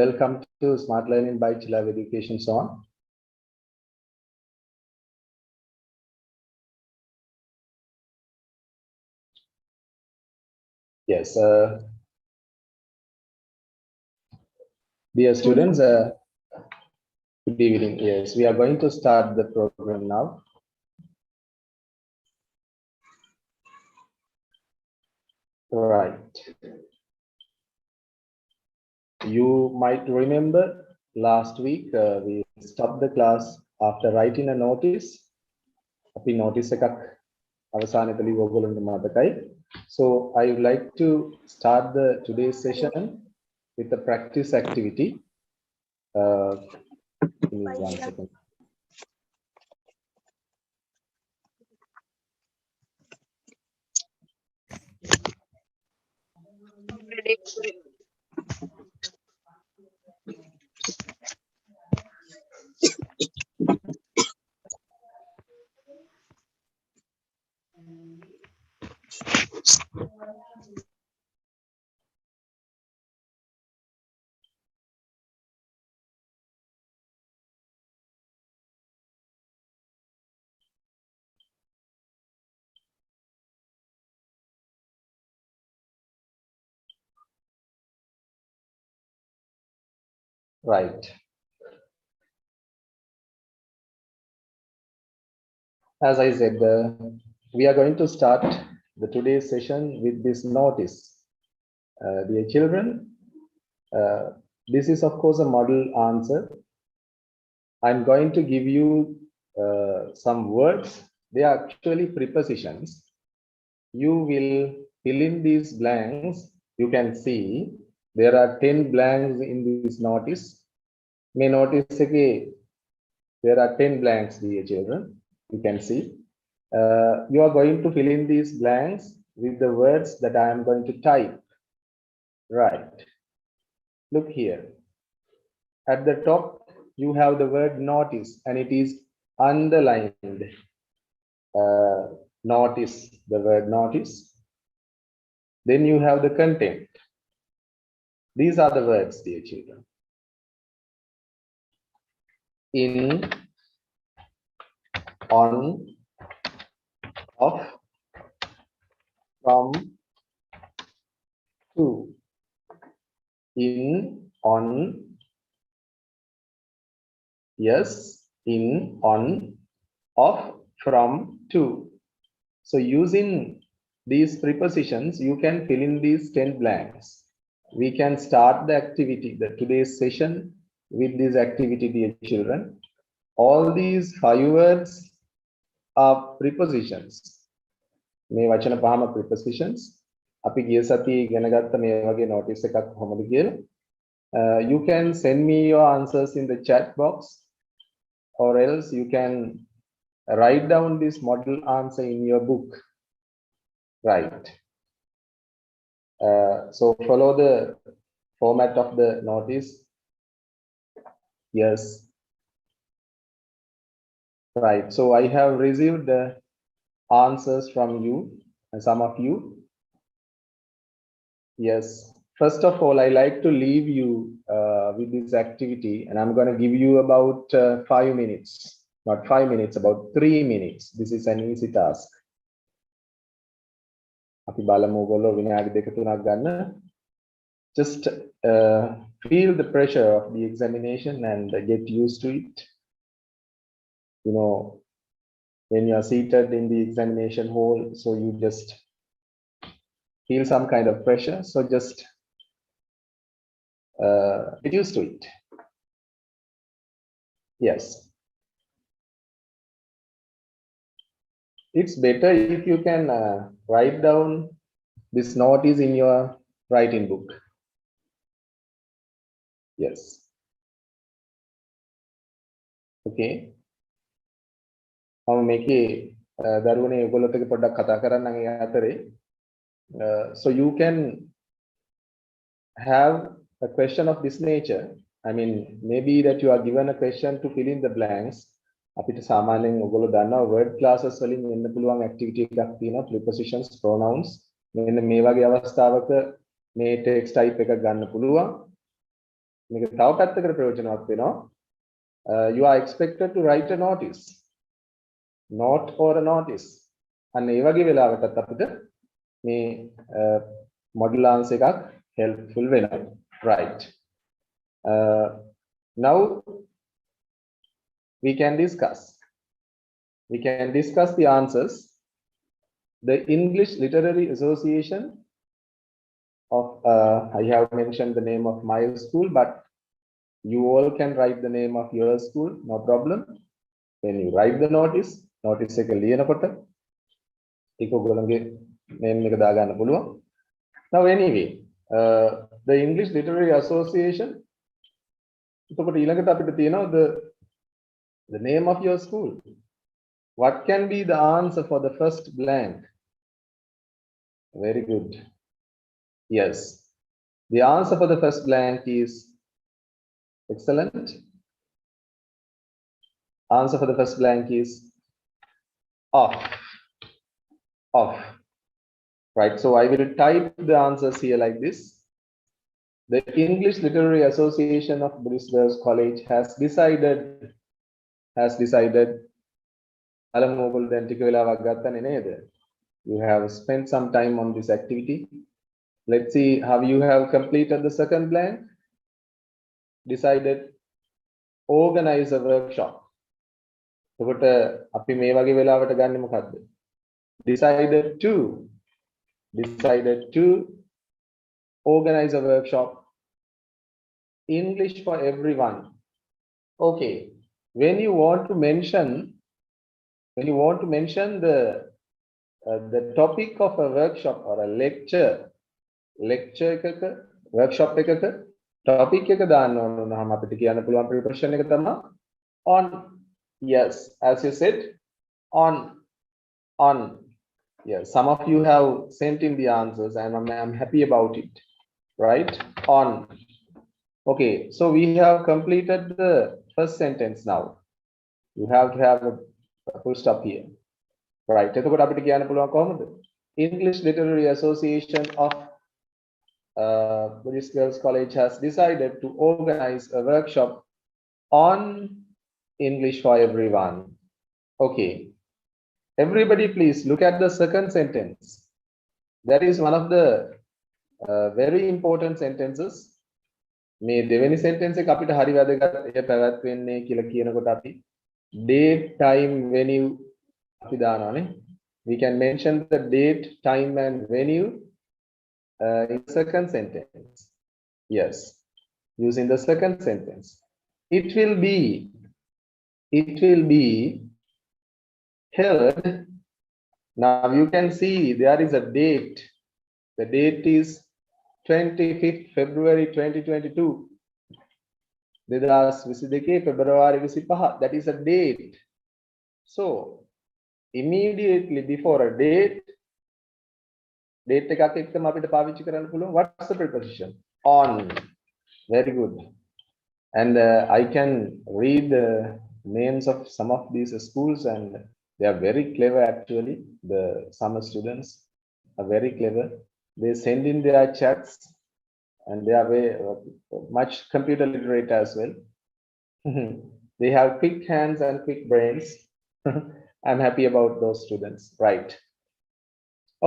Welcome to Smart Learning by Chilab Education Zone. Yes, dear students, good evening. Yes, we are going to start the program now. Right. You might remember last week we stopped the class after writing a notice. අපි notice එකක් අවසානයේ ලියව ඔයගොල්ලන්ට මතකයි. So I would like to start the today's session with the practice activity. Give me 1 second. Right. As I said, we are going to start the today's session with this notice. Dear children, this is of course a model answer. I'm going to give you some words. They are actually prepositions. You will fill in these blanks. You can see there are 10 blanks in this notice. May notice again, there are 10 blanks, dear children. You can see. You are going to fill in these blanks with the words that I am going to type. Right. Look here. At the top, you have the word notice and it is underlined. Notice, the word notice. Then you have the content. These are the words, dear children. In, on, of, from, to. In, on, yes, in, on, of, from, to. So using these prepositions, you can fill in these 10 blanks. We can start the activity, the today's session with this activity, dear children. All these 5 words are prepositions. මේ වචන පහම prepositions. අපි ගිය සතියේ ඉගෙන ගත්ත මේ වගේ notice එකක් කොහොමද කියලා. You can send me your answers in the chat box, or else you can write down this model answer in your book. Right. So follow the format of the notice. Yes. Right. So I have received the answers from you and some of you. Yes. First of all, I like to leave you with this activity, and I'm going to give you about 5 minutes. Not 5 minutes, about 3 minutes. This is an easy task. අපි බලමු ඔයගොල්ලෝ විනාඩි 2-3ක් ගන්න. Just feel the pressure of the examination and get used to it. You know, when you are seated in the examination hall, so you just feel some kind of pressure. So just get used to it. Yes. It's better if you can write down this notice in your writing book. Yes. Okay. මම මේකේ දරුවනේ ඔයගොල්ලොත් එක්ක පොඩ්ඩක් කතා කරන්නම් ඒ අතරේ. So you can have a question of this nature. I mean, maybe that you are given a question to fill in the blanks. අපිට සාමාන්‍යයෙන් ඔයගොල්ලෝ දන්නවා word classes වලින් එන්න පුළුවන් activity එකක් තියෙනවා, prepositions, pronouns. මෙන්න මේ වගේ අවස්ථාවක මේ text type එකක් ගන්න පුළුවන්. මේක තව පැත්තකට ප්‍රයෝජනවත් වෙනවා. You are expected to write a notice. Note or a notice. අන්න ඒ වගේ වෙලාවකත් අපිට මේ model answer එකක් helpful වෙනවා. Right. Now we can discuss. We can discuss the answers. The English Literary Association of I have mentioned the name of my school, but you all can write the name of your school, no problem. When you write the notice එක ලියනකොට ඒක ඔයගොල්ලන්ගේ name එක දාගන්න පුළුවන්. Now anyway, the English Literary Association, එතකොට ඊළඟට අපිට තියෙනවා the name of your school. What can be the answer for the first blank? Very good. Yes, the answer for the first blank is excellent. Answer for the first blank is off. Off. Right, so I will type the answers here like this. The English Literary Association of Buddhist Girls College has decided you have spent some time on this activity. Let's see how you have completed the second blank. Decided, organize a workshop. එතකොට අපි මේ වගේ වෙලාවට ගන්න මොකද්ද? Decided to organize a workshop. English for everyone. Okay, when you want to mention the topic of a workshop or a lecture එකක workshop එකක topic එක දාන්න ඕන නම් අපිට කියන්න පුළුවන් preparation එක තමයි on. Yes, as you said, on. Yes, some of you have sent in the answers and I'm happy about it. Right? On. Okay, so we have completed the first sentence now. You have to have a full stop here. Right? එතකොට අපිට කියන්න පුළුවන් කොහොමද? English Literary Association of Buddhist Girls College has decided to organize a workshop on English for everyone. Okay. Everybody please look at the second sentence. That is one of the very important sentences. මේ දෙවෙනි sentence එක අපිට හරි වැදගත්. එය පැවැත්වෙන්නේ කියලා කියනකොට අපි date, time, venue අපි දානවානේ. We can mention the date, time and venue in the second sentence. Yes, using the second sentence. It will be held. Now you can see there is a date. The date is 25th February 2022. February 25. That is a date. So immediately before a date එකක් එක්කම අපිට පාවිච්චි කරන්න පුළුවන්. What's the preposition? On. Very good. And I can read the names of some of these schools and they are very clever actually. The summer students are very clever. They send in their chats and they are very much computer literate as well. They have quick hands and quick brains. I'm happy about those students. Right.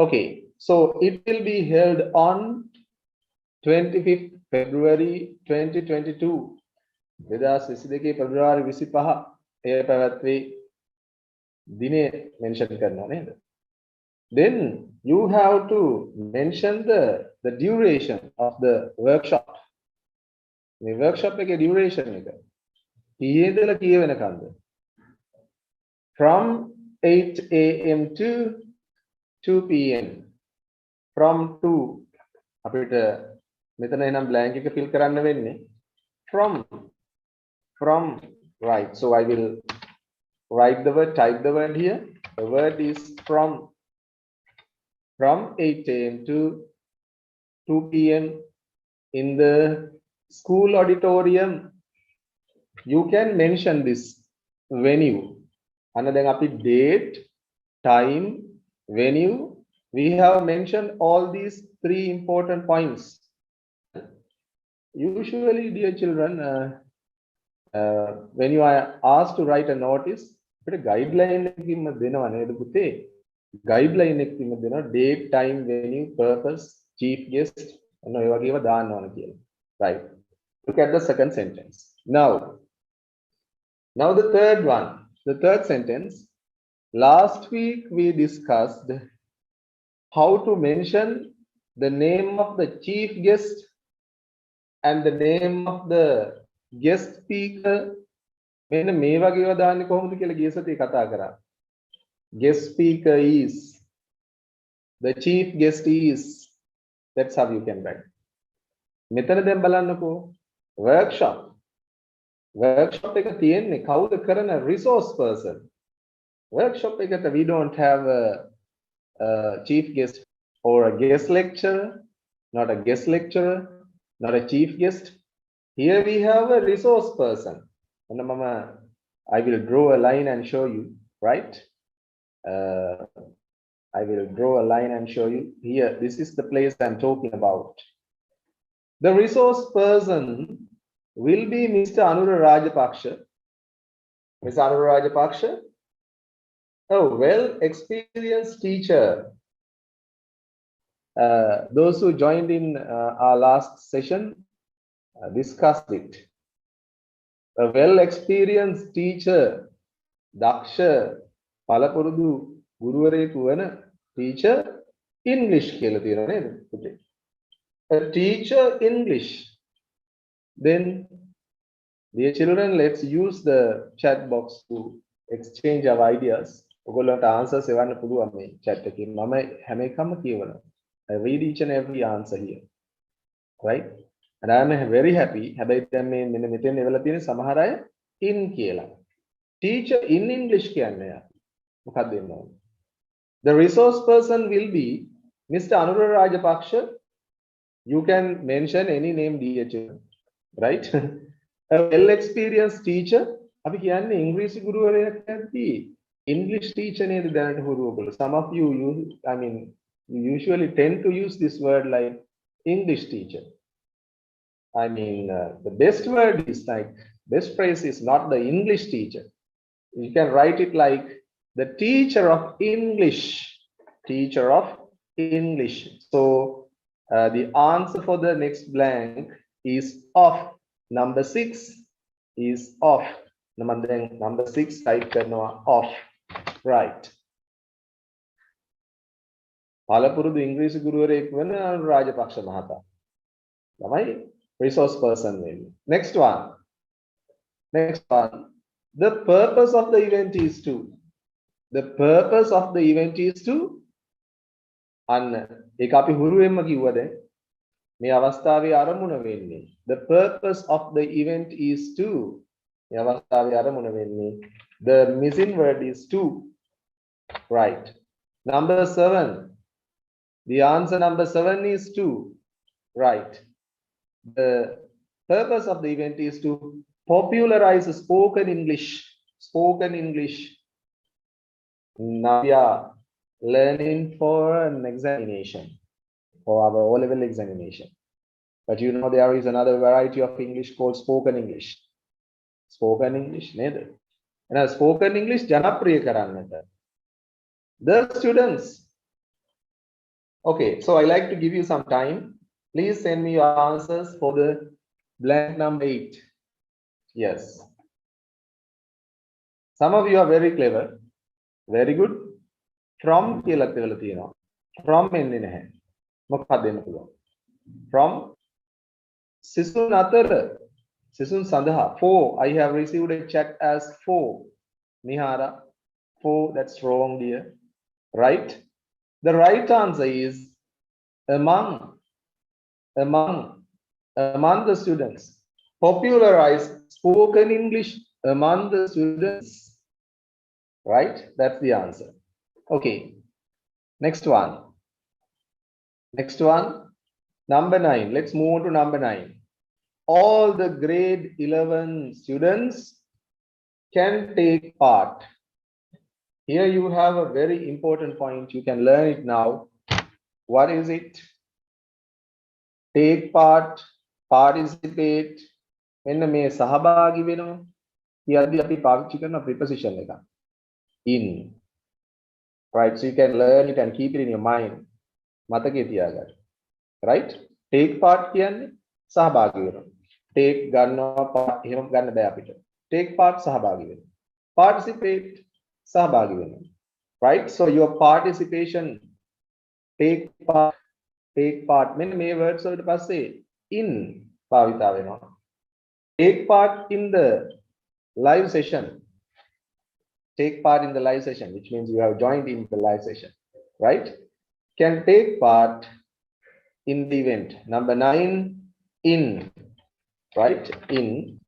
Okay, so it will be held on 25th February 2022. February 25 එය පැවැත්වේ දිනේ mention කරනවා නේද? Then you have to mention the duration of the workshop. මේ workshop එකේ duration එක කීයේ ඉඳලා කීය වෙනකන්ද? From 8 AM to 2 PM. From 2 අපිට මෙතන එනම් blank එක fill කරන්න වෙන්නේ from, right? So I will write the word, type the word here. The word is from 8 AM to 2 PM in the school auditorium. You can mention this venue. And then api date, time, venue. We have mentioned all these three important points. Usually, dear children, when you are asked to write a notice, අපිට guideline එකකින්ම දෙනවා නේද පුතේ? Guideline එකකින්ම දෙනවා date, time, venue, purpose, chief guest ඔන්න ඔය වගේව දාන්න ඕන කියලා. Right. Look at the second sentence. Now the third one. The third sentence. Last week we discussed how to mention the name of the chief guest and the name of the guest speaker. මෙන්න මේ වගේව දාන්නේ කොහොමද කියලා ගිය සතියේ කතා කරා. Guest speaker is, the chief guest is. That's how you can write. මෙතන දැන් බලන්නකෝ workshop එක තියෙන්නේ කවුද කරන resource person. Workshop එකට we don't have a chief guest or a guest lecturer, not a guest lecturer, not a chief guest. Here we have a resource person. And mama, I will draw a line and show you, right? I will draw a line and show you. Here, this is the place I'm talking about. The resource person will be Mr. Anura Rajapaksha. Mr. Anura Rajapaksha, a well-experienced teacher. Those who joined in our last session discussed it. A well-experienced teacher, daksha, palapurudu guruwareku wana teacher English කියලා තියෙනවා නේද පුතේ? A teacher English. Then, dear children, let's use the chat box to exchange our ideas. ඔයගොල්ලන්ට answers එවන්න පුළුවන් මේ chat එකේ. මම හැම එකම කියවනවා. I read each and every answer here. Right? And I am very happy. හැබැයි දැන් මේ මෙන්න මෙතෙන් එවලා තියෙන සමහර අය in කියලා. Teacher in English කියන්නේ මොකක්ද වෙන්නේ? The resource person will be Mr. Anura Rajapaksha. You can mention any name, dear children. Right? A well-experienced teacher. අපි කියන්නේ ඉංග්‍රීසි ගුරුවරයෙක් නැති English teacher නේද දැනට හුරු ඔයගොල්ලෝ. Some of you use, I mean, you usually tend to use this word like English teacher. I mean, the best word is like, best phrase is not the English teacher. You can write it like the teacher of English. Teacher of English. So, the answer for the next blank is off. Number 6 is off. Number 6 type karnawa off. Right. Palapurudu English guruwareku wana Rajapaksha mahata. Tamai resource person maybe. Next one. The purpose of the event is to. The purpose of the event is to. අන්න ඒක අපි හුරුවෙන්ම කිව්වද මේ අවස්ථාවේ අරමුණ වෙන්නේ. The purpose of the event is to. මේ අවස්ථාවේ අරමුණ වෙන්නේ. The missing word is to. Right. Number 7. The answer number 7 is to. Right. The purpose of the event is to popularize spoken English. Spoken English. Now we are learning for an examination, for our O-level examination. But you know there is another variety of English called spoken English. Spoken English, neda. And spoken English janapriya karannata. The students. Okay, so I like to give you some time. Please send me your answers for the blank number 8. Yes. Some of you are very clever. Very good. From කියලා කියලා තියෙනවා. From එන්නේ නැහැ. මොකක්ද දෙන්න පුළුවන්? From සිසුන් අතර සිසුන් සඳහා for. I have received a chat as for. Nihara. For, that's wrong dear. Right? The right answer is among the students. Popularize spoken English among the students. Right? That's the answer. Okay. Next one. Number 9. Let's move on to number 9. All the grade 11 students can take part. Here you have a very important point. You can learn it now. What is it? Take part, participate, මෙන්න මේ සහභාගී වෙනවා. කියද්දී අපි පාවිච්චි කරන preposition එක. In. Right? So you can learn it and keep it in your mind. මතකේ තියාගන්න. Right? Take part කියන්නේ සහභාගී වෙනවා. Take ගන්නවා part එහෙම ගන්න බෑ අපිට. Take part සහභාගී වෙනවා. Participate සහභාගී වෙනවා. Right? So your participation, take part මෙන්න මේ words වලට පස්සේ in භාවිතා වෙනවා. Take part in the live session. Take part in the live session, which means you have joined in the live session, right? Can take part in the event. Number 9, in, right? In.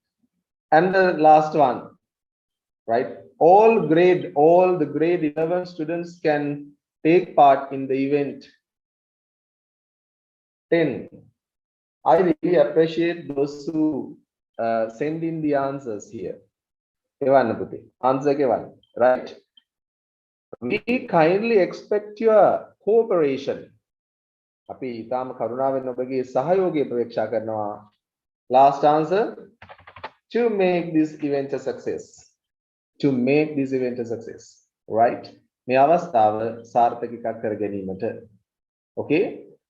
And the last one, right? All the grade 11 students can take part in the event. 10. I really appreciate those who send in the answers here. Answer Kevan, right? We kindly expect your cooperation. අපි ඊටාම කරුණාවෙන් ඔබගේ සහයෝගය ප්‍රේක්ෂා කරනවා. Last answer, to make this event a success. To make this event a success, right? මේ අවස්ථාව සාර්ථකව කර ගැනීමට. Okay?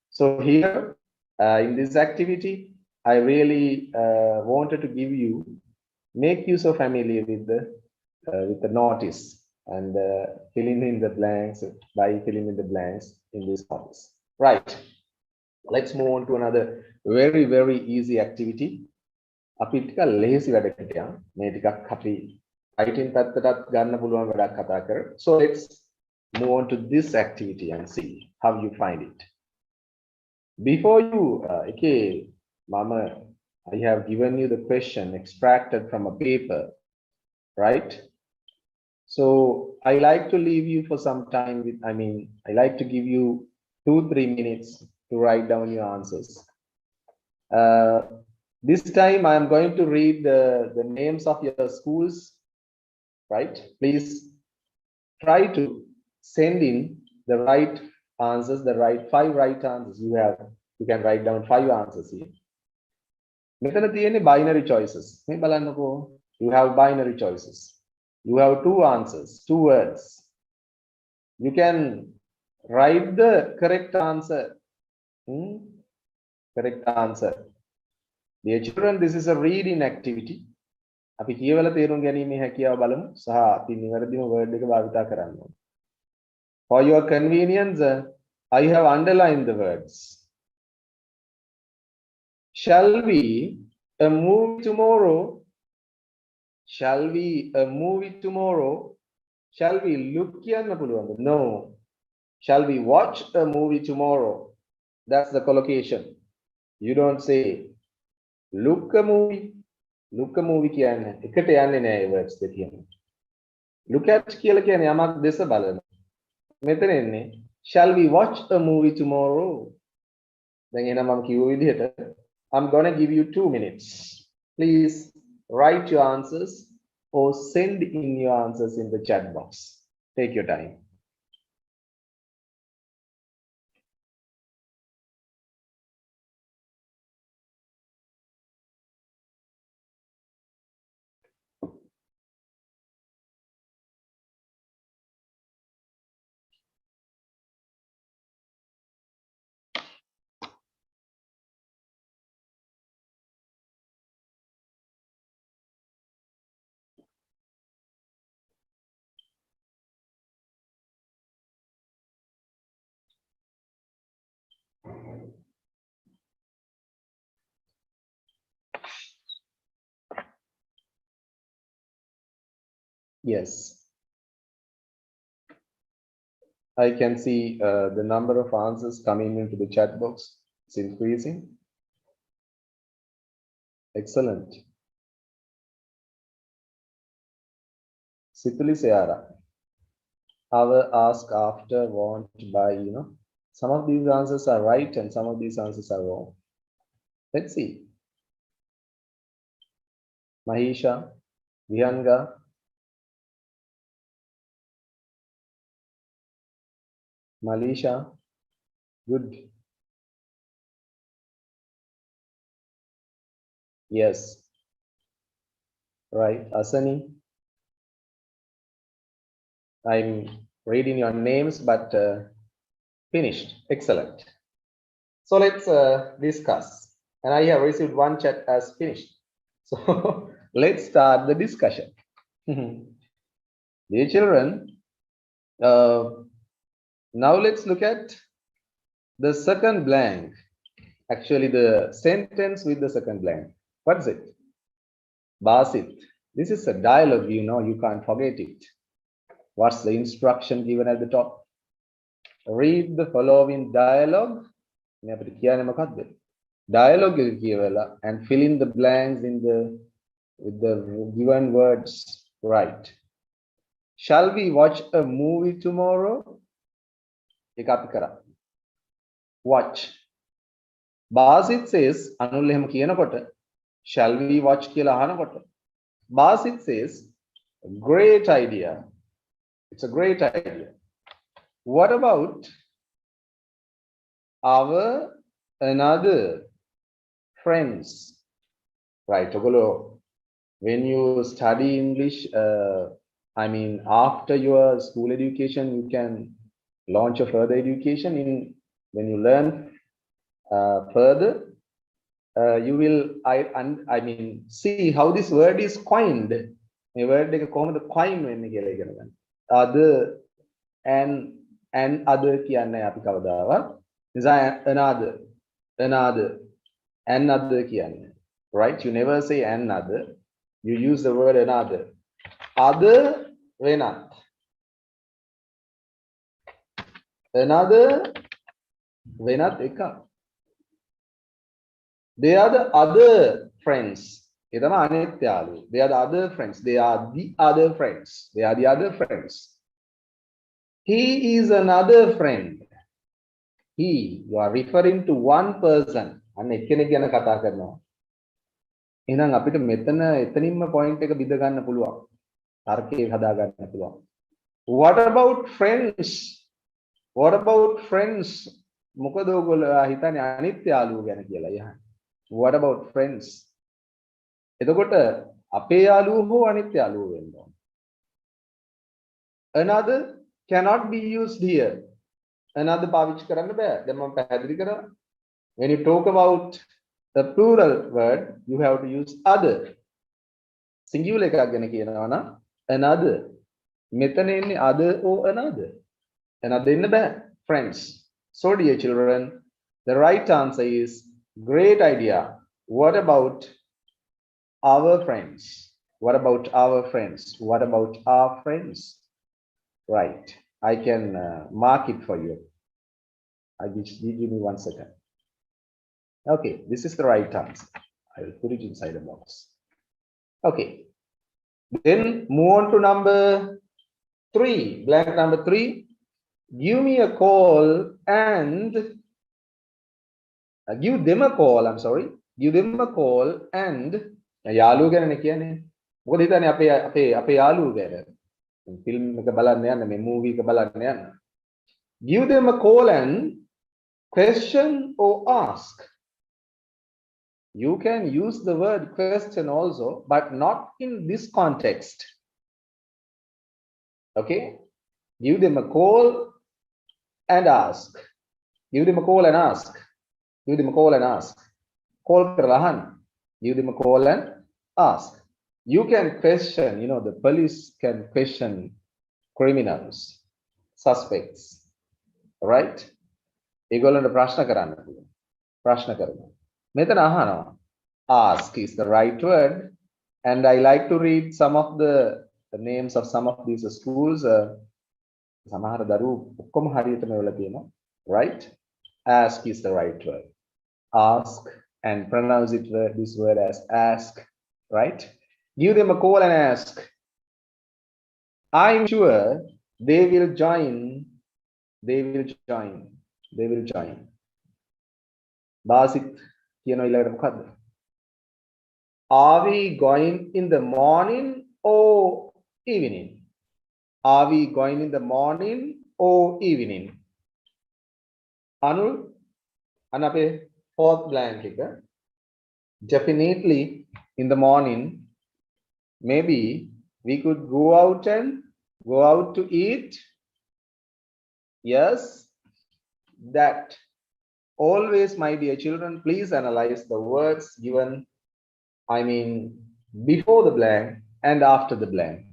So here in this activity, I really wanted to give you, make you so familiar with the notice and filling in the blanks by filling in the blanks in this notice. Right. Let's move on to another very easy activity. අපි ටික ලේසි වැඩකට යමු. මේ ටිකක් අපි writing පැත්තටත් ගන්න පුළුවන් වැඩක් කතා කර. So let's move on to this activity and see how you find it. Before you okay, Mama, I have given you the question extracted from a paper, right? So I like to leave you for some time with, I like to give you 2-3 minutes to write down your answers. This time I am going to read the names of your schools, right? Please try to send in the right answers, the right 5 right answers you can write down 5 answers here. මෙතන තියෙන්නේ binary choices. මේ බලන්නකෝ. You have binary choices. You have 2 answers, 2 words. You can write the correct answer. Correct answer. Dear children, this is a reading activity. අපි කියවලා තේරුම් ගැනීමේ හැකියාව බලමු සහ අපි නිවැරදිම word එක භාවිතා කරන්න ඕනේ. For your convenience, I have underlined the words. Shall we a movie tomorrow? Shall we a movie tomorrow? Shall we look කියන්න පුළුවන්ද? No. Shall we watch a movie tomorrow? That's the collocation. You don't say look a movie. Look a movie කියන්නේ එකට යන්නේ නෑ ඒ words දෙකම. Look at කියලා කියන්නේ යමක් දෙස බලන. මෙතන එන්නේ shall we watch a movie tomorrow? දැන් එහෙනම් මම කිව්ව විදිහට I'm going to give you 2 minutes. Please write your answers or send in your answers in the chat box. Take your time. Yes. I can see the number of answers coming into the chat box. It's increasing. Excellent. Situli Seara. Our ask after, want, buy, Some of these answers are right and some of these answers are wrong. Let's see. Mahisha, Vihanga, Malisha, good. Yes. Right. Asani. I'm reading your names, but finished. Excellent. So let's discuss. And I have received one chat as finished. So let's start the discussion. Dear children, now let's look at the second blank. Actually, the sentence with the second blank. What's it? Basit. This is a dialogue, you know, you can't forget it. What's the instruction given at the top? Read the following dialogue. Dialogue and fill in the blanks in the with the given words right. Shall we watch a movie tomorrow? Watch. Basit says, shall we watch Basit says, great idea. It's a great idea. What about our another friends? Right. When you study English, I mean, after your school education, you can launch a further education. When you learn further, you will I mean see how this word is coined. A word coin when other and other කියන්නේ අපි කවදාවත් නිසා another කියන්නේ, right? You never say another, you use the word another. Other වෙනත්, another වෙනත් එකක්. They are the other friends. They are the other friends. They are the other friends. They are the other friends. He is another friend. He, you are referring to one person. එහෙනම් අපිට මෙතන එතනින්ම point එක බිඳ ගන්න පුළුවන්. තර්කයේ හදා ගන්න පුළුවන්. What about friends? What about friends? මොකද ඔයගොල්ලෝ හිතන්නේ අනිත් යාළුවෝ ගැන කියලා යහන්. What about friends? එතකොට අපේ යාළුවෝ හෝ අනිත් යාළුවෝ වෙන්න ඕන. Another cannot be used here. Another පාවිච්චි කරන්න බෑ. දැන් මම පැහැදිලි කරා. When you talk about the plural word, you have to use other. Singular එකක් ගැන කියනවා නම් another. මෙතන ඉන්නේ other or another. Another ඉන්න බෑ. Friends. So dear children, the right answer is great idea. What about our friends? What about our friends? What about our friends? Right. I can mark it for you. Give me 1 second. Okay, this is the right answer. I will put it inside a box. Okay. Then move on to number 3. Blank number 3. Give me a call and give them a call. I'm sorry. Give them a call and යාළුවෝ ගැනනේ කියන්නේ. මොකද හිතන්නේ අපේ යාළුවෝ ගැන. Film එක බලන්න යන්න, මේ මූවි එක බලන්න යන්න. Give them a call and question or ask. You can use the word question also, but not in this context. Okay? Give them a call and ask. Give them a call and ask. Give them a call and ask. Call karahan. Give them a call and ask. You can question, you know, the police can question criminals, suspects, right? ඒගොල්ලන්ට ප්‍රශ්න කරන්න පුළුවන්. ප්‍රශ්න කරනවා. මෙතන අහනවා. Ask is the right word, and I like to read some of the names of some of these schools. සමහර දරුවෝ ඔක්කොම හරියටම වෙලා තියෙනවා, right? Ask is the right word. Ask and pronounce it this word as ask, right? Give them a call and ask. I'm sure they will join. They will join. They will join. Basit කියනවා ඊළඟට මොකද්ද? Are we going in the morning or evening? Are we going in the morning or evening? Anul, අන්න අපේ fourth blank එක. Definitely in the morning, maybe we could go out to eat. Yes, that. Always, my dear children, please analyze the words given, I mean, before the blank and after the blank.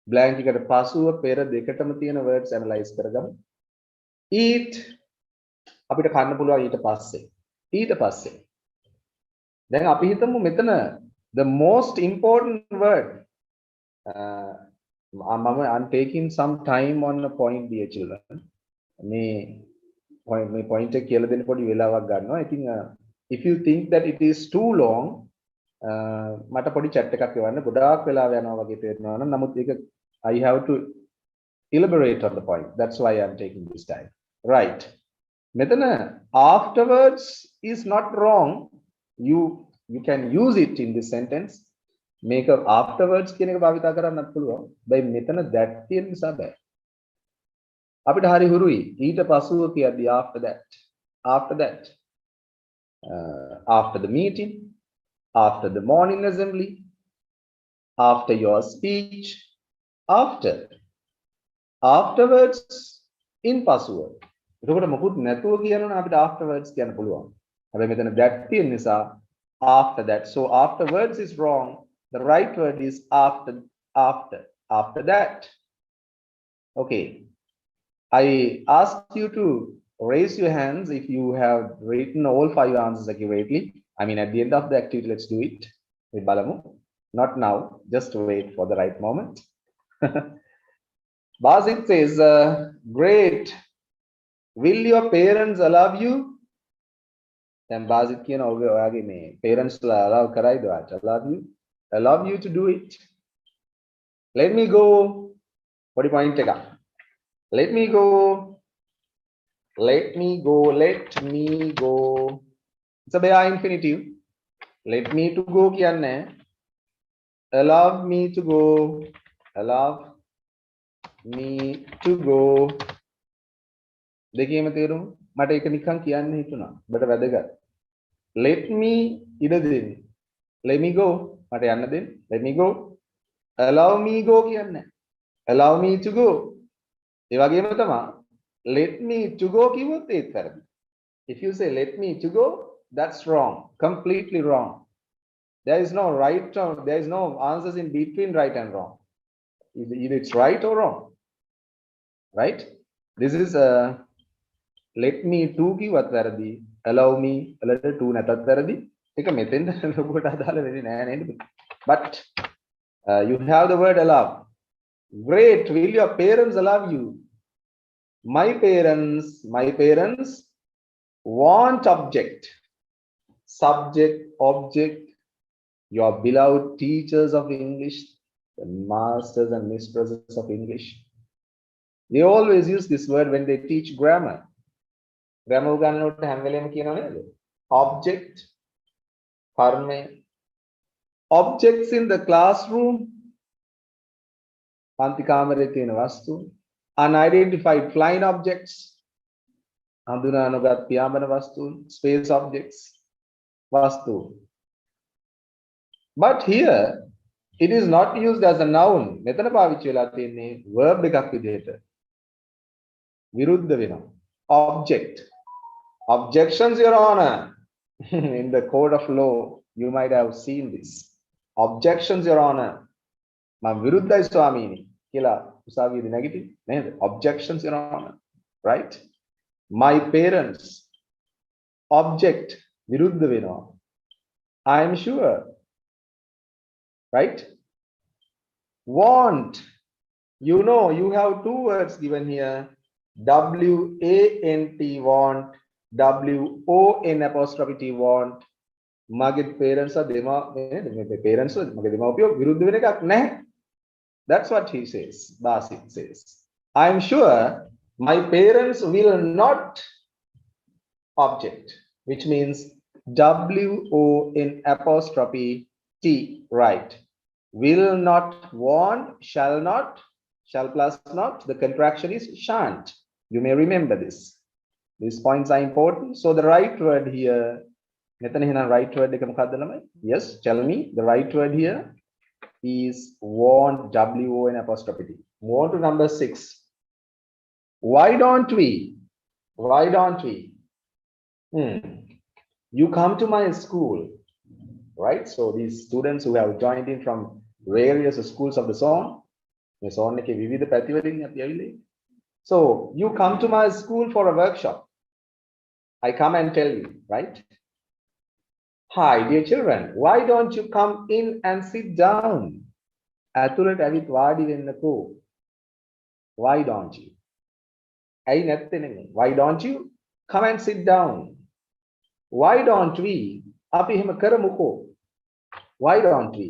Blank එකට පසුව පෙර දෙකටම තියෙන words analyze කරගමු. Eat අපිට කන්න පුළුවන් ඊට පස්සේ. ඊට පස්සේ. දැන් අපි හිතමු මෙතන the most important word. I'm taking some time on a point, dear children. මේ point එක කියලා දෙන්න පොඩි වෙලාවක් ගන්නවා. I think if you think that it is too long, මට පොඩි chat එකක් එවන්න. ගොඩාක් වෙලාව යනවා වගේ තේරෙනවා නම් නමුත් ඒක I have to elaborate on the point. That's why I'm taking this time. Right. මෙතන afterwards is not wrong. You can use it in this sentence. Make a afterwards කියන එක භාවිතා කරන්නත් පුළුවන්. බයි මෙතන that තියෙන නිසා බෑ. අපිට හරි හුරුයි ඊට පසුව කියද්දි after that after the meeting, after the morning assembly, after your speech, afterwards in පසුව. එතකොට මොකුත් නැතුව කියනවනම් අපිට afterwards කියන්න පුළුවන්. හැබැයි මෙතන that තියෙන නිසා after that. So afterwards is wrong. The right word is after that. Okay. I ask you to raise your hands if you have written all 5 answers accurately. I mean, at the end of the activity, let's do it with Balamu. Not now, just wait for the right moment. Basit says, great. Will your parents allow you? Then Basit කියන ඔයාගේ මේ parents ලා allow කරයිද වාට? Allow you to do it. Let me go. පොඩි point එකක්. Let me go. It's a bare infinitive. Let me to go කියන්නේ allow me to go. දෙකේම තේරුම මට ඒක නිකන් කියන්න හිතුණා. බට වැදගත්. Let me ඉඩ දෙන්න. Let me go. මට යන්න දෙන්න. Let me go. Allow me go කියන්නේ. Allow me to go. ඒ වගේම තමයි let me to go කිව්වොත් ඒත් වැරදි. If you say let me to go, that's wrong. Completely wrong. There is no right or there is no answers in between right and wrong. Either it's right or wrong. Right? This is let me to කිව්වත් වැරදි. Allow me වලට to නැතත් වැරදි. ඒක මෙතෙන්ද ලොකුට අදාළ වෙන්නේ නෑ නේද? But you have the word allow. Great. Will your parents allow you? My parents want object, subject, object. Your beloved teachers of English, the masters and mistresses of English, they always use this word when they teach grammar. Grammar උගන්වනකොට හැම වෙලේම කියනවා නේද? Object, කර්මය. Objects in the classroom. පන්ති කාමරයේ තියෙන වස්තු. Unidentified flying objects. හඳුනා නොගත් පියාඹන වස්තුන්. Space objects. වස්තු. But here it is not used as a noun. මෙතන පාවිච්චි වෙලා තියෙන්නේ verb එකක් විදිහට. විරුද්ධ වෙනවා. Object. Objections, Your Honor. In the code of law, you might have seen this. Objections, Your Honor. මම විරුද්ධයි ස්වාමීනි කියලා උසාවියේදී නැගිටින් නේද? Objections, Your Honor. Right? My parents object විරුද්ධ වෙනවා. I am sure. Right? Want. You know, you have 2 words given here. W-A-N-T, want. W-O-N apostrophe T, want. මගේ parents දෙමා parents මගේ දෙමාපියෝ විරුද්ධ වෙන එකක් නැහැ. That's what he says. Basit says. I am sure my parents will not object, which means W-O-N apostrophe T, right? Will not, want, shall not, shall plus not. The contraction is shan't. You may remember this. These points are important. So the right word here මෙතන එහෙනම් right word එක මොකක්ද ළමයි? Yes, tell me. The right word here is want, W-O-N apostrophe T. Move on to number 6. Why don't we? Why don't we? You come to my school, right? So these students who have joined in from various schools of the zone, so you come to my school for a workshop. I come and tell you, right? Hi, dear children, why don't you come in and sit down? Why don't you? Why don't you come and sit down? Why don't we? Why don't we?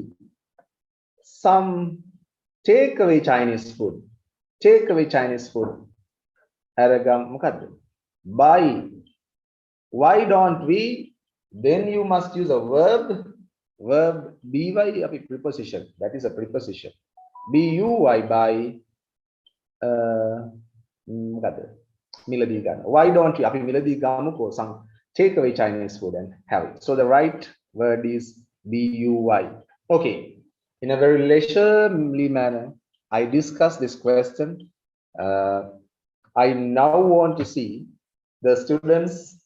Some takeaway Chinese food. Takeaway Chinese food. Buy. Why don't we? Then you must use a verb. Verb by preposition. That is a preposition. Buy by. Why don't you? Some takeaway Chinese food and have it. So the right word is buy. Okay. In a very leisurely manner, I discuss this question. I now want to see the students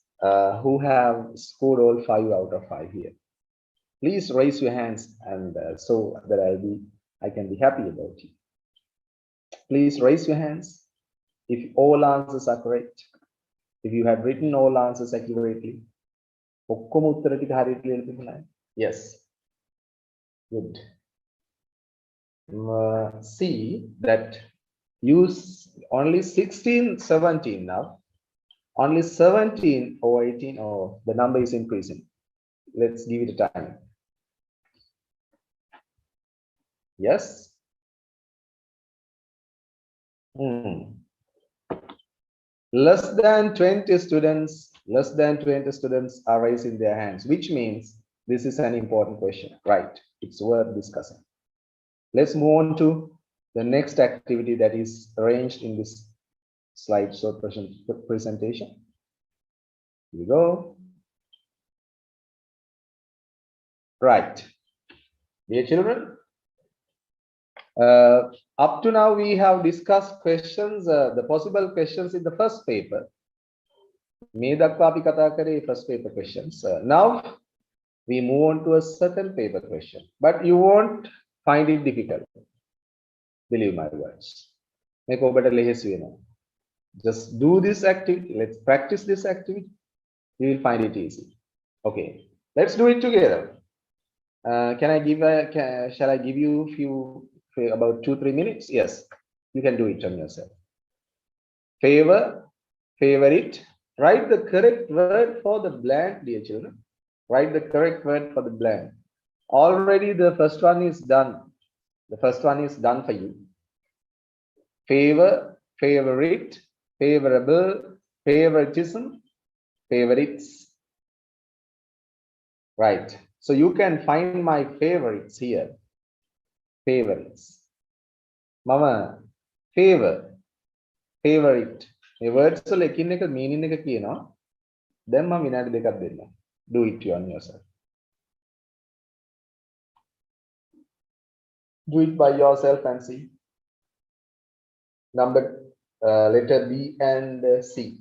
who have scored all 5 out of 5 here. Please raise your hands, and so that I can be happy about you. Please raise your hands if all answers are correct. If you have written all answers accurately. Yes. Good. See that use only 16, 17 now. Only 17 or 18, or the number is increasing. Let's give it a time. Yes. Less than 20 students are raising their hands, which means this is an important question, right? It's worth discussing. Let's move on to the next activity that is arranged in this slideshow presentation. Here we go. Right. Dear children, up to now we have discussed questions, the possible questions in the first paper. First paper questions. Now we move on to a certain paper question, but you won't find it difficult. Believe my words. Just do this activity. Let's practice this activity. You will find it easy. Okay, let's do it together. Can I give shall I give you about 2-3 minutes? Yes, you can do it on yourself. Favor, favorite. Write the correct word for the blank, dear children. Write the correct word for the blank. Already the first one is done. The first one is done for you. Favor, favorite, favorable, favoritism, favorites. Right. So you can find my favorites here. Favorites. Mama, favor, favorite. The words so lekin එක meaning එක කියනවා. දැන් මම විනාඩි දෙකක් දෙන්නම්. Do it on yourself. Do it by yourself and see. Number letter B and C.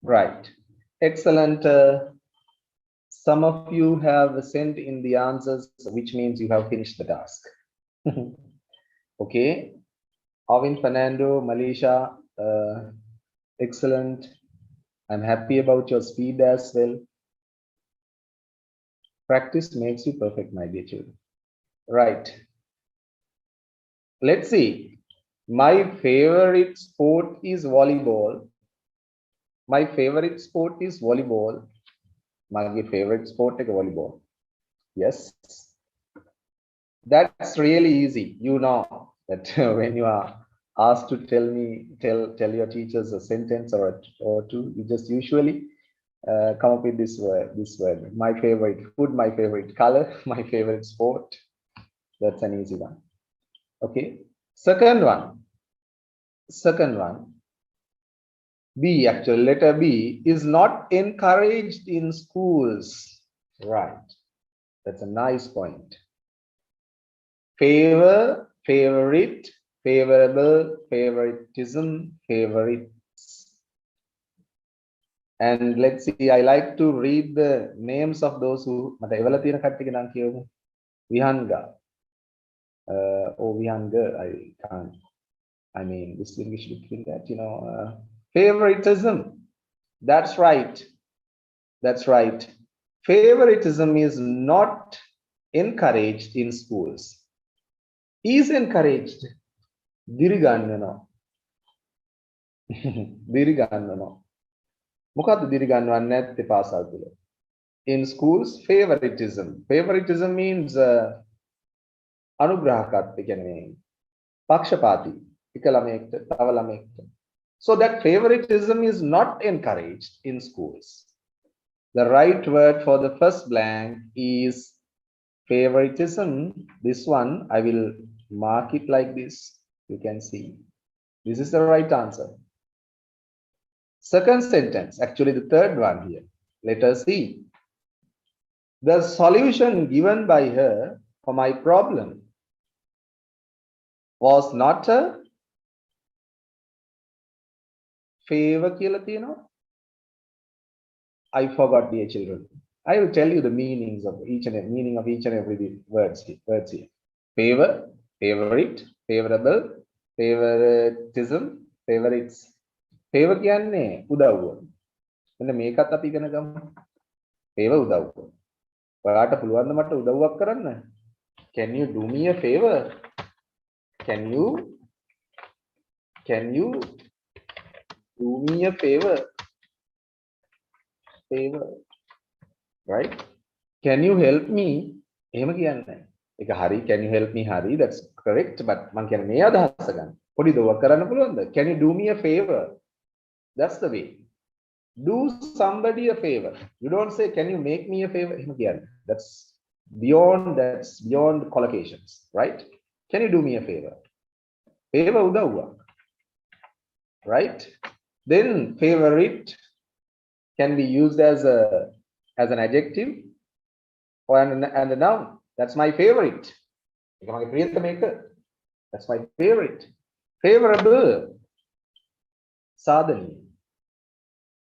Right. Excellent. Some of you have sent in the answers, which means you have finished the task. Okay. Alvin, Fernando, Malaysia, excellent. I'm happy about your speed as well. Practice makes you perfect, my dear children. Right. Let's see. My favorite sport is volleyball. My favorite sport is volleyball. My favorite sport is volleyball. Yes. That's really easy. You know that when you are asked to tell your teachers a sentence or two, you just usually come up with this word. My favorite food, my favorite color, my favorite sport. That's an easy one. Okay. Second one. B, actually, letter B is not encouraged in schools. Right. That's a nice point. Favor, favorite, favorable, favoritism, favorites. And let's see, I like to read the names of those who Vihanga. Vihanga, I can't. I mean, distinguish between that, favoritism. That's right. That's right. Favoritism is not encouraged in schools. Is encouraged. Diriganno. Diriganno. Mukad diriganno annette pasatule. In schools, favoritism. Favoritism means anugrahakatve කියන්නේ pakshapati. So that favoritism is not encouraged in schools. The right word for the first blank is favoritism. This one, I will mark it like this. You can see. This is the right answer. Second sentence, actually the third one here. Let us see. The solution given by her for my problem was not a favor කියලා තියෙනවා. I forgot, dear children. I will tell you the meanings of each and every words here. Favor, favorite, favorable, favoritism, favorites. Favor කියන්නේ උදව්ව. මෙන්න මේකත් අපි ඉගෙන ගමු. Favor උදව්ව. ඔයාට පුළුවන් ද මට උදව්වක් කරන්න? Can you do me a favor? Can you do me a favor? Favor, right? Can you help me? එහෙම කියන්නේ. ඒක හරි. Can you help me? හරි. That's correct. But මම කියන්නේ මේ අදහස ගන්න. පොඩි දොවක් කරන්න පුළුවන්ද? Can you do me a favor? That's the way. Do somebody a favor. You don't say, can you make me a favor? එහෙම කියන්නේ. That's beyond collocations, right? Can you do me a favor? Favor උදව්වක්. Right? Then favorite can be used as an adjective or and a noun. That's my favorite. That's my favorite. Favorable. Sadhani.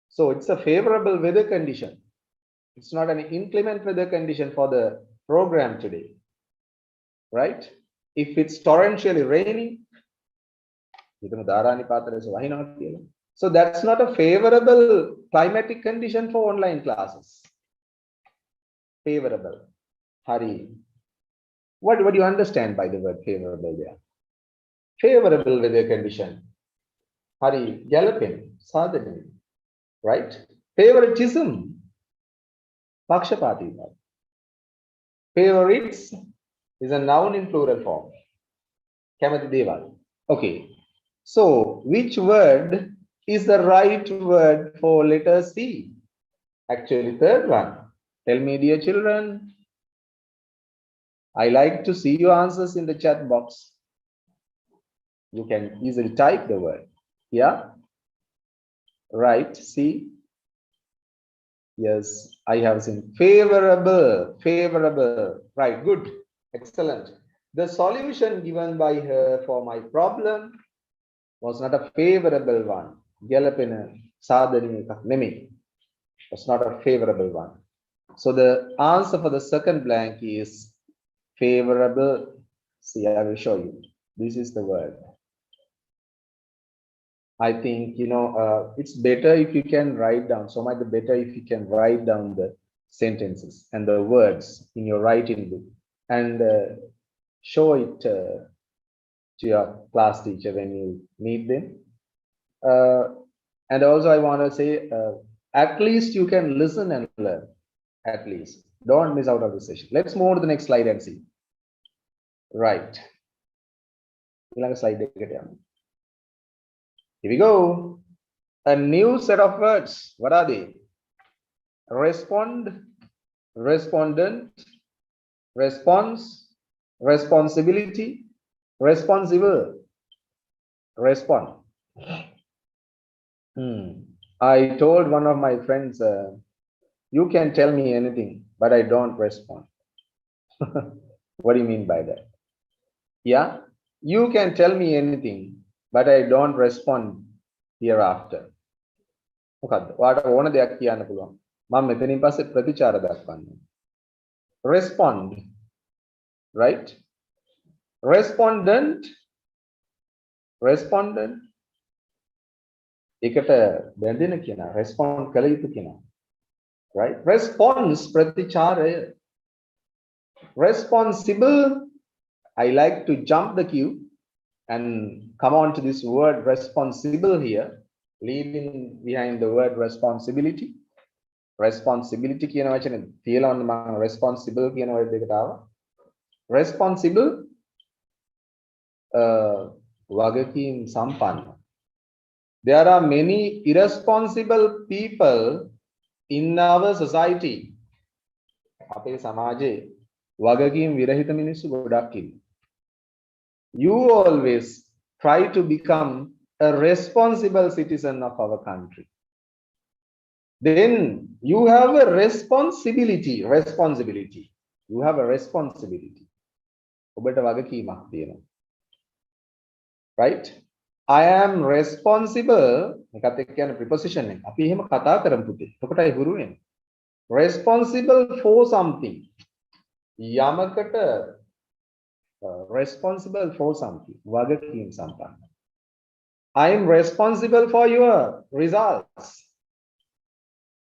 So it's a favorable weather condition. It's not an inclement weather condition for the program today. Right? If it's torrentially raining, so that's not a favorable climatic condition for online classes. Favorable. Hari. What do you understand by the word favorable there? Favorable weather condition. Hari. Galloping. Sadhani. Right? Favoritism. Pakshapati. Favorites is a noun in plural form. Kamati Deval. Okay. So, which word is the right word for letter C? Actually, third one. Tell me, dear children. I like to see your answers in the chat box. You can easily type the word. Yeah? Right. See? Yes, I have seen favorable. Favorable. Right. Good. Excellent. The solution given by her for my problem was not a favorable one. Galapina sadhani nemi. Was not a favorable one. So the answer for the second blank is favorable. See, I will show you. This is the word. I think, it's better if you can write down. So much better if you can write down the sentences and the words in your writing book and show it to your class teacher when you meet them. And also I want to say, at least you can listen and learn. At least. Don't miss out of the session. Let's move to the next slide and see. Right. Here we go. A new set of words. What are they? Respond, respondent, response, responsibility, responsible, respond. I told one of my friends, you can tell me anything, but I don't respond. What do you mean by that? Yeah, you can tell me anything, but I don't respond hereafter. මොකද්ද? ඔයාට ඕන දෙයක් කියන්න පුළුවන්. මම මෙතනින් පස්සේ ප්‍රතිචාර දක්වන්න. Respond, right? Respondent, respondent. එකට බැඳෙන කෙනා, respond කළ යුතු කෙනා. Right? Response ප්‍රතිචාරය. Responsible, I like to jump the queue and come on to this word responsible here, leaving behind the word responsibility. Responsibility කියන වචනේ තියලා වන්න මම responsible කියන word එකට ආවා. Responsible වගකීම් සම්පන්න. There are many irresponsible people in our society. අපේ සමාජයේ වගකීම් විරහිත මිනිස්සු ගොඩක් ඉන්නවා. You always try to become a responsible citizen of our country. Then you have a responsibility. You have a responsibility. ඔබට වගකීමක් තියෙනවා. Right? I am responsible. එකත් එක්ක යන preposition එක. අපි එහෙම කතා කරමු පුතේ. ඔකටයි හුරු වෙන්නේ. Responsible for something. යමකට responsible for something. වගකීම් සම්පන්න. I am responsible for your results.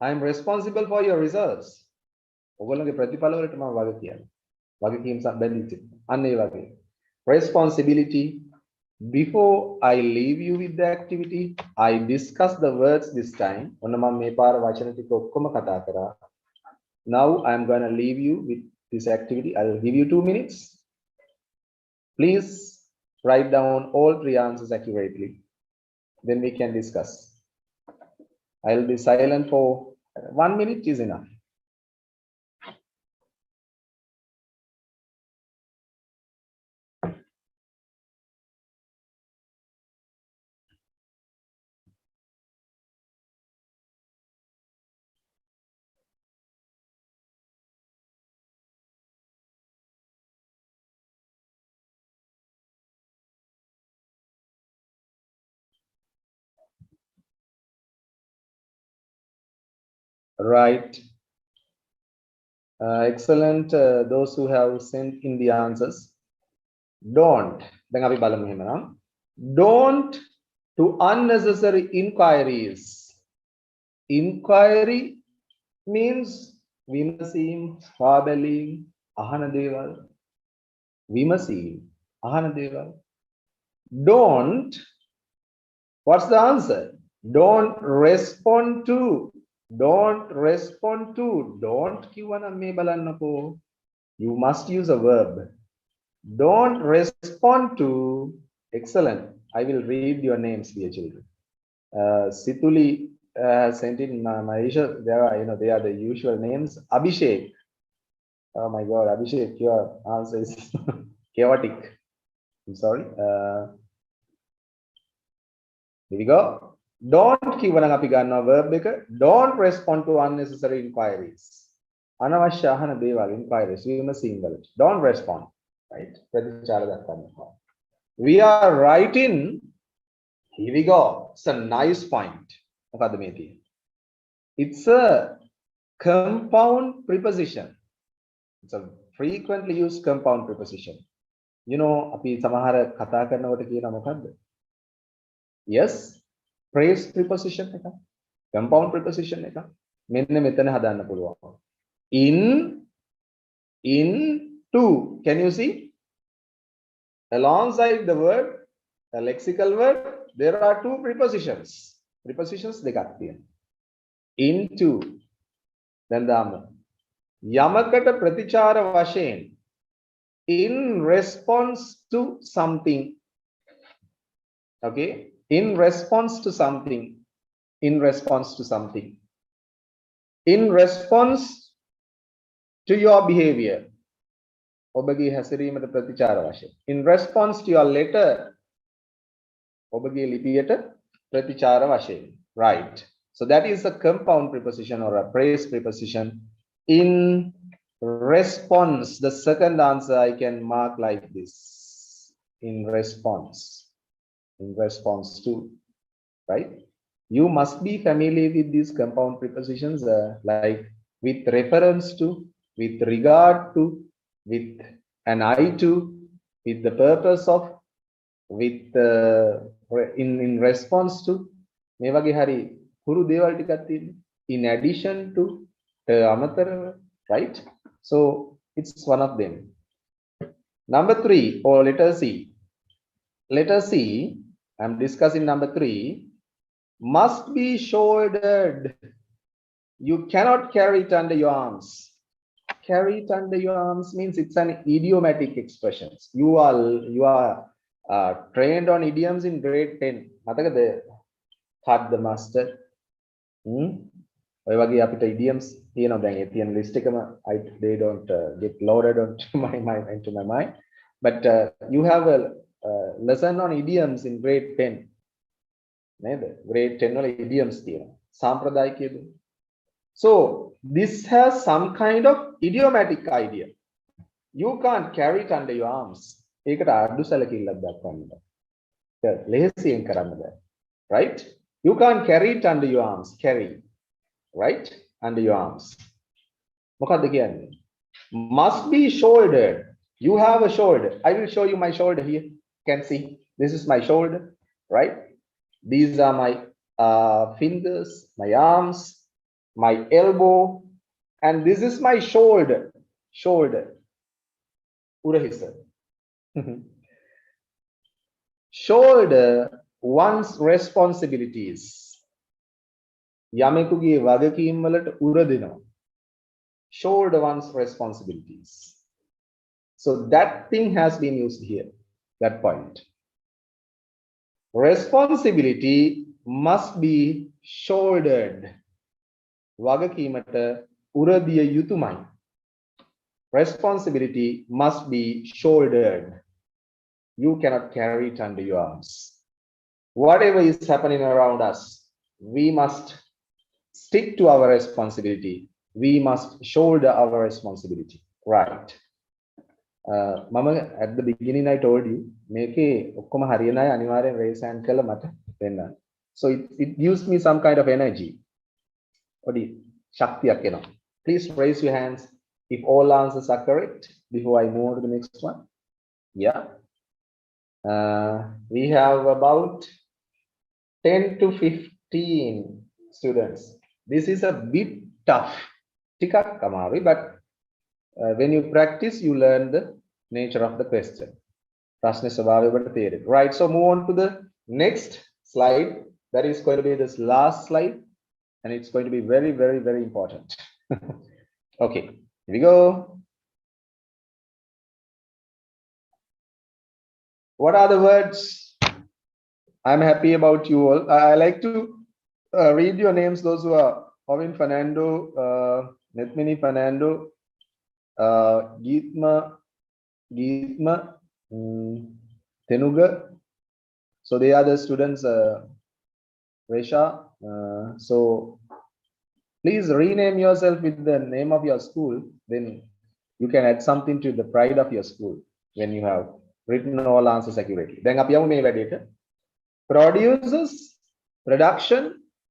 I am responsible for your results. ඔයගොල්ලෝගේ ප්‍රතිඵල වලට මම වග කියනවා. වගකීම් සම්බන්ධිත. අන්න ඒ වගේ. Responsibility. Before I leave you with the activity, I discuss the words this time. ඔන්න මම මේ පාර වචන ටික ඔක්කොම කතා කරා. Now I am going to leave you with this activity. I will give you 2 minutes. Please write down all 3 answers accurately. Then we can discuss. I will be silent for 1 minute is enough. Right. Excellent. Those who have sent in the answers. Don't. දැන් අපි බලමු එහෙමනම්. Don't to unnecessary inquiries. Inquiry means විමසීම්, ස්වාබැලීම්, අහන දේවල්. විමසීම්, අහන දේවල්. Don't. What's the answer? Don't respond to. Don't respond to. Don't කිව්වනම් මේ බලන්නකෝ. You must use a verb. Don't respond to. Excellent. I will read your names, dear children. Situli sent in Maisha. There are, they are the usual names. Abhishek. Oh my God, Abhishek, your answer is chaotic. I'm sorry. Here we go. Don't කිව්වනම් අපි ගන්නවා verb එක. Don't respond to unnecessary inquiries. අනවශ්‍ය අහන දේවල් inquiries විමසීම් වලට. Don't respond. Right? ප්‍රතිචාර දක්වන්න. We are writing. Here we go. It's a nice point. මොකද්ද මේ තියෙන්නේ? It's a compound preposition. It's a frequently used compound preposition. අපි සමහර කතා කරනකොට කියනවා මොකද්ද? Yes. Phrase preposition එක. Compound preposition එක. මෙන්න මෙතන හදන්න පුළුවන්. In, to. Can you see? Alongside the word, the lexical word, there are 2 prepositions. Prepositions දෙකක් තියෙනවා. Into. දැන් දාමු. යමකට ප්‍රතිචාර වශයෙන් in response to something. Okay? in response to something, in response to something, in response to your behavior. In response to your letter, right? So that is a compound preposition or a phrase preposition. In response, the second answer I can mark like this: in response to, right? You must be familiar with these compound prepositions, like with reference to, with regard to, with an eye to, with the purpose of, with in response to. මේ වගේ හරි හුරු දේවල් ටිකක් තියෙනවා. In addition to, අමතරව, right? So it's one of them. Number 3, or letter C. Letter C, I'm discussing number 3. Must be shouldered. You cannot carry it under your arms. Carry it under your arms means it's an idiomatic expression. You are trained on idioms in grade 10. මතකද? Cut the mustard. ඔය වගේ අපිට idioms තියෙනවා දැන් ඒ තියෙන list එකම they don't get loaded onto my mind, but you have a lesson on idioms in grade 10 නේද? grade 10 වල idioms තියෙනවා සාම්ප්‍රදායිකයේද. So this has some kind of idiomatic idea. You can't carry it under your arms. ඒකට අඩු සැලකිල්ලක් දක්වන්න බෑ. ලෙහෙසියෙන් කරන්න බෑ. Right? You can't carry it under your arms. Carry, right? Under your arms. මොකද්ද කියන්නේ? Must be shouldered. You have a shoulder. I will show you my shoulder here. You can see. This is my shoulder, right? These are my fingers, my arms, my elbow, and this is my shoulder. Shoulder. Urahisa. Shoulder one's responsibilities. යමෙකුගේ වගකීම් වලට උර දෙනවා. Shoulder one's responsibilities. So that thing has been used here. That point. Responsibility must be shouldered. වගකීමට උර දිය යුතුමයි. Responsibility must be shouldered. You cannot carry it under your arms. Whatever is happening around us, we must stick to our responsibility. We must shoulder our responsibility. Right. Mama, at the beginning I told you, මේකේ ඔක්කොම හරියන අය අනිවාර්යෙන් raise hand කළා මට දෙන්න. So it gives me some kind of energy. පොඩි ශක්තියක් එනවා. Please raise your hands if all answers are correct before I move on to the next one. Yeah. We have about 10 to 15 students. This is a bit tough. ටිකක් අමාරුයි, but when you practice, you learn the nature of the question. ප්‍රශ්න ස්වභාවය ඔබට තේරෙයි. Right, so move on to the next slide. That is going to be this last slide, and it's going to be very, very, very important. Okay, here we go. What are the words? I'm happy about you all. I like to read your names, those who are Ovin Fernando, Netmini Fernando, Geetma, Tenuga. So they are the students, Resha. So please rename yourself with the name of your school. Then you can add something to the pride of your school when you have written all answers accurately. Then අපි යමු මේ වැඩේට. Producers, production,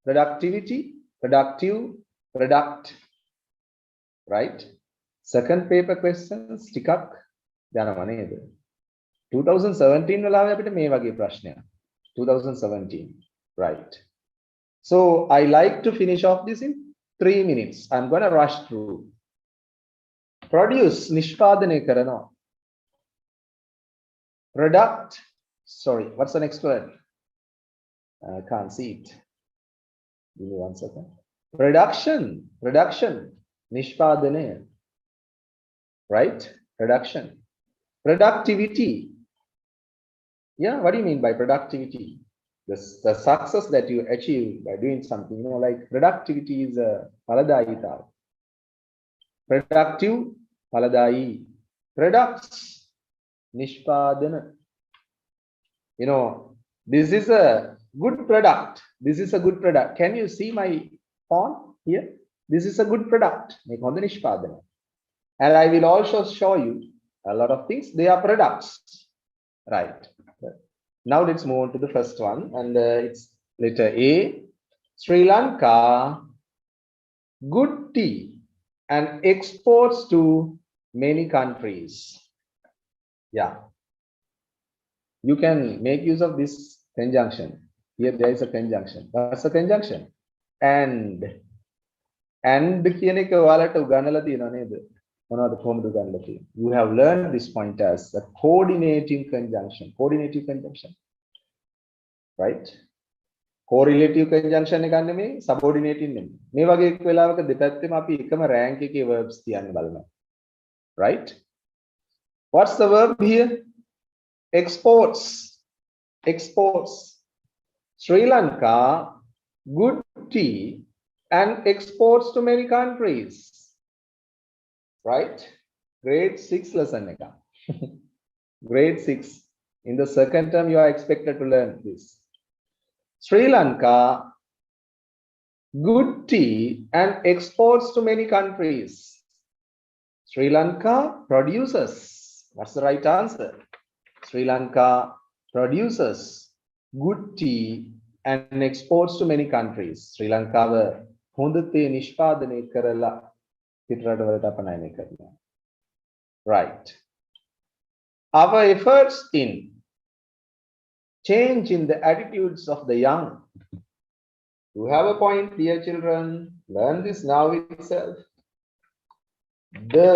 productivity, productive, product. Right? Second paper questions ටිකක් යනවා නේද? 2017 වෙලාවේ අපිට මේ වගේ ප්‍රශ්නයක්. 2017. Right. So I like to finish off this in 3 minutes. I'm going to rush through. Produce, නිෂ්පාදනය කරනවා. Product, sorry, what's the next word? I can't see it. Give me 1 second. Production, nishpadane, right? Production. Productivity. Yeah, what do you mean by productivity? the success that you achieve by doing something, you know, like productivity is a paladayita. Productive, paladayi. Products, nishpadana. You know, this is a good product. This is a good product. Can you see my font here? This is a good product. And I will also show you a lot of things. They are products, right? Now let's move on to the first one, and it's letter A. Sri Lanka, good tea and exports to many countries. Yeah, you can make use of this conjunction. Here there is a conjunction. What's a conjunction? And කියන එක ඔයාලට උගන්වලා තියෙනව නේද? මොනවද කොහොමද උගන්වලා තියෙන්නේ? You have learned this point as a coordinating conjunction. Coordinating conjunction. Right? Correlative conjunction එක ගන්න මේ subordinating නෙමෙයි. මේ වගේ එක් වෙලාවක දෙපැත්තෙම අපි එකම rank එකේ verbs තියන්න බලනවා. Right? What's the verb here? Exports. Exports. Sri Lanka, good tea and exports to many countries. Right? Grade 6 lesson. Grade 6. In the second term, you are expected to learn this. Sri Lanka, good tea and exports to many countries. Sri Lanka produces. What's the right answer? Sri Lanka produces good tea and exports to many countries. Sri Lanka හොඳතේ නිෂ්පාදනය කරලා පිටරටවලට අපනයනය කරනවා. Right. Our efforts in change in the attitudes of the young. You have a point, dear children. Learn this now itself. The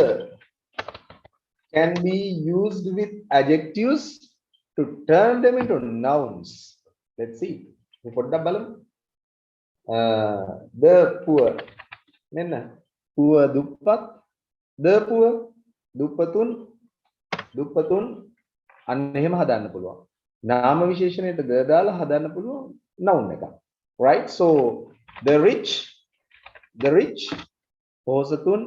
can be used with adjectives to turn them into nouns. Let's see. The poor. Poor duppat. The poor. Duppatun. Duppatun. අන්න එහෙම හදන්න පුළුවන්. නාම විශේෂණයට ද දාලා හදන්න පුළුවන් noun එක. Right? So the rich පොහොසතුන්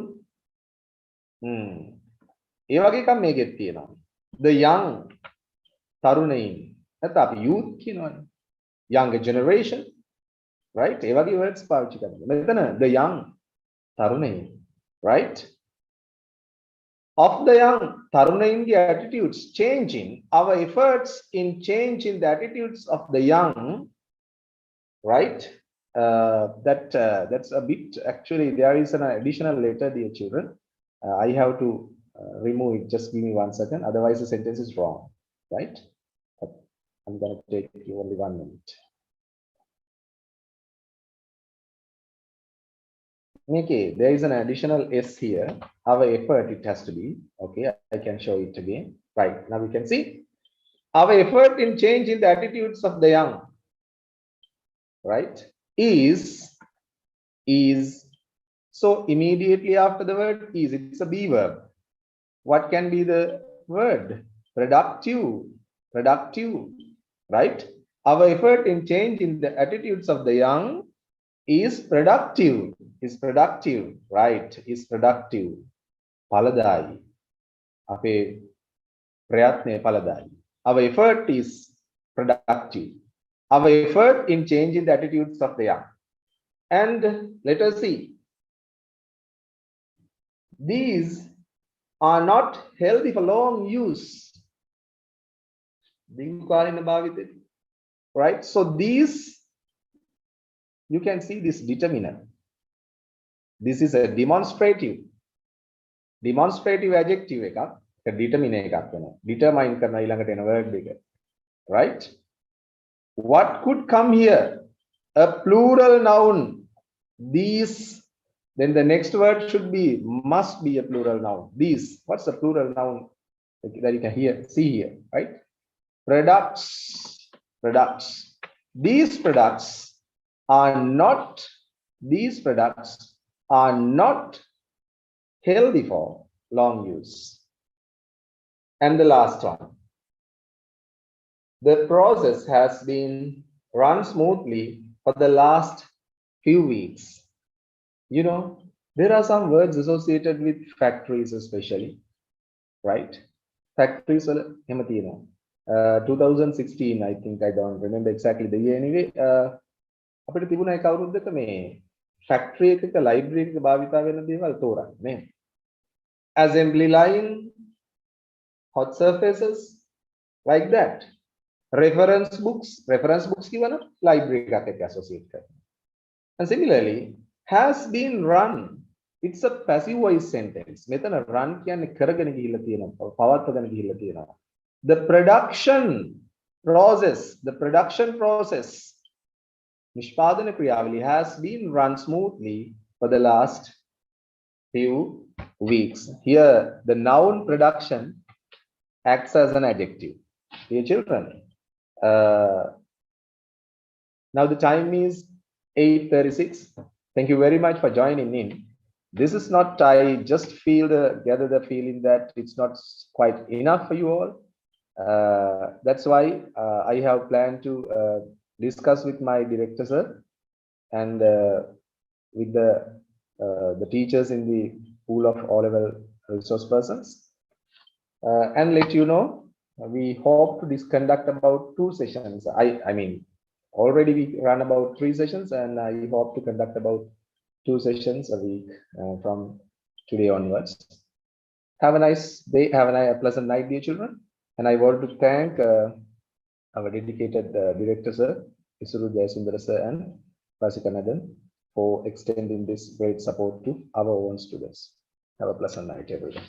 ඒ වගේ එකක් මේකෙත් තියෙනවා. The young තරුණයින් නැත්නම් අපි youth කියනවනේ. Younger generation. Right? ඒ වගේ words පාවිච්චි කරනවා. මෙතන the young තරුණයින්. Right? Of the young Tarunayin's attitudes changing, our efforts in changing the attitudes of the young, right? That's a bit, actually there is an additional letter, dear children. I have to remove it. Just give me 1 second, otherwise the sentence is wrong, right? I'm going to take you only 1 minute. Okay, there is an additional S here. Our effort, it has to be. Okay, I can show it again. Right, now we can see. Our effort in changing the attitudes of the young, right, is. So immediately after the word is, it's a be verb. What can be the word? Productive, right? Our effort in changing the attitudes of the young is productive, right? Is productive. Paladai. Ape prayatne paladai. Our effort is productive. Our effort in changing the attitudes of the young. And let us see. These are not healthy for long use. Right? So these, you can see this determiner. This is a demonstrative adjective එකක්. determiner එකක් වෙනවා. determine කරන ඊළඟට එන word එක. Right? What could come here? A plural noun. These, then the next word must be a plural noun. These, what's the plural noun that you can see here, right? Products. These products are not healthy for long use. And the last one, the process has been run smoothly for the last few weeks. You know, there are some words associated with factories, especially, right? Factories, 2016, I think, I don't remember exactly the year anyway. අපිට තිබුණා ඒ කවුරුද්දක මේ factory එකක library එකක භාවිතා වෙන දේවල් තෝරන්න නේ. Assembly line, hot surfaces, like that. Reference books given a library එකක් associate කරනවා. And similarly, has been run. It's a passive voice sentence. මෙතන run කියන්නේ කරගෙන ගිහිල්ලා තියෙනවා, පවත්වාගෙන ගිහිල්ලා තියෙනවා. The production process නිෂ්පාදන ක්‍රියාවලිය has been run smoothly for the last few weeks. Here the noun production acts as an adjective. Dear children, now the time is 8:36. Thank you very much for joining in. This is not, I just gather the feeling that it's not quite enough for you all. That's why I have planned to discuss with my director, sir, and with the teachers in the pool of O-level resource persons, and let you know, we hope to conduct about 2 sessions. I mean, already we run about 3 sessions, and I hope to conduct about 2 sessions a week from today onwards. Have a nice day, have a pleasant night, dear children. And I want to thank our dedicated director, sir, Isuru Jayasundara sir and Rasikanadan, for extending this great support to our own students. Have a pleasant night, everyone.